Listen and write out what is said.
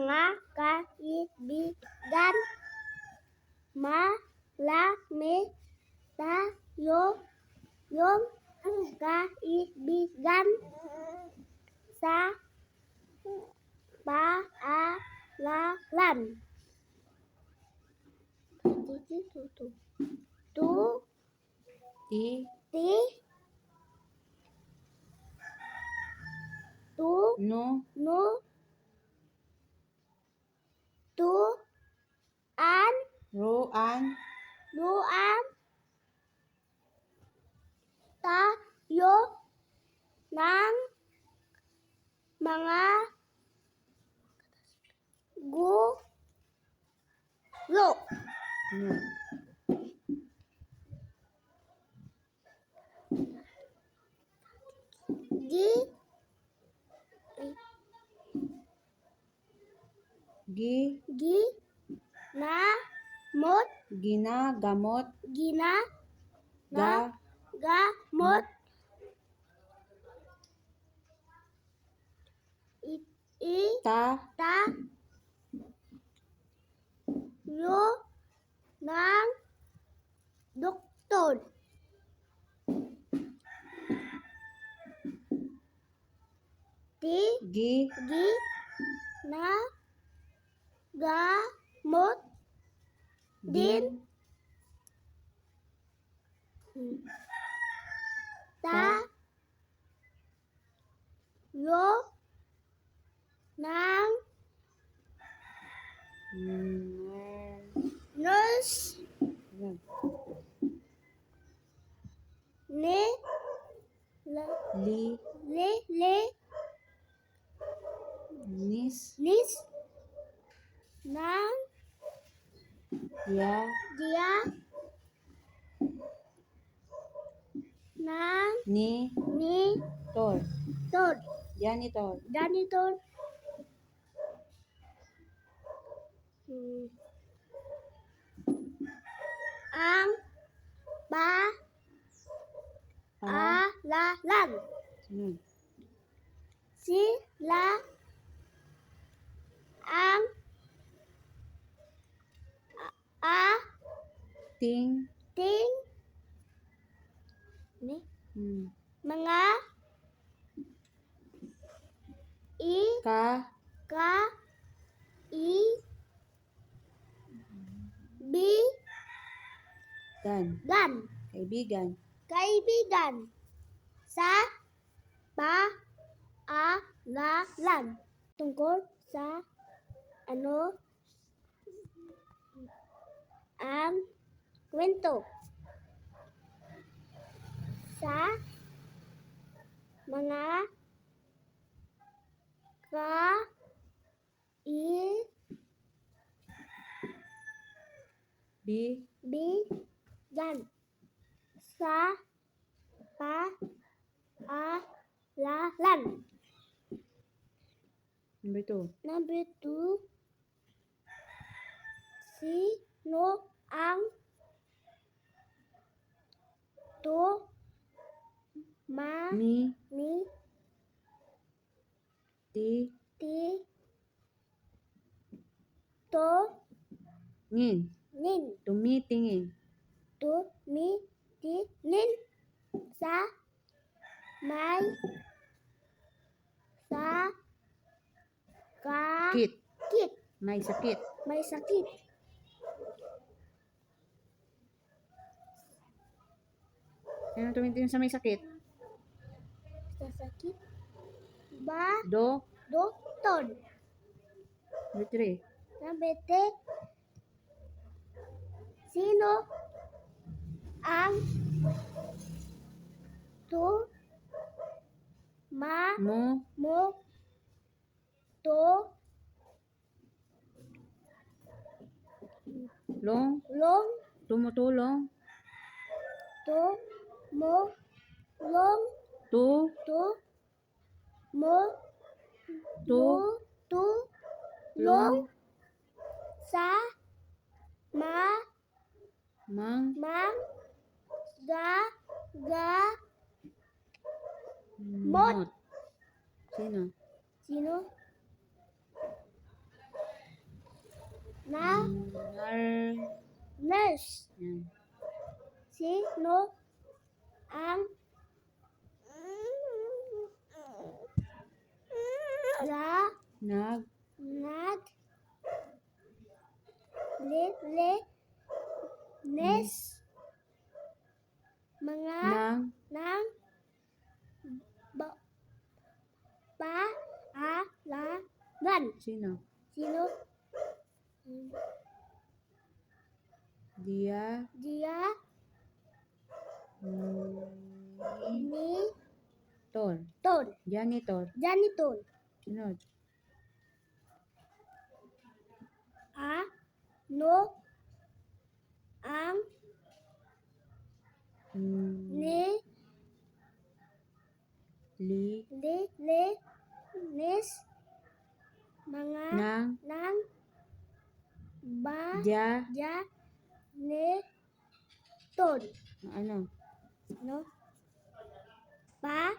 mga kaibigan, marami tayong kaibigan sa paaralan. Ruan tayo ng mga guro. Ginagamot tayo ng doktor. Ginagamot din tayo ng nurse ng janitor. Ang paaralan. Sila ang ating mga kaibigan sa paaralan. Tungkol sa ang kwento sa mga kaibigan sa paaralan. Number 2. Sino ang tumitingin sa may sakit? May sakit. Ano tumitingin sa may sakit? Sa sakit? Doktor. Number 3. Number 3. Sino ang tumutulong sa gamot. Sino? Sino? nurse. Yan. Sino ang Nag. nag linis mga Nang. ng paalaman? Sino? Sino? Dia. Dia ni Tor. Ton. Janitor. Janitor. Sunod. Ano ang Li. linis mga Nang. ng Ja. janitor? Ano? No? Pa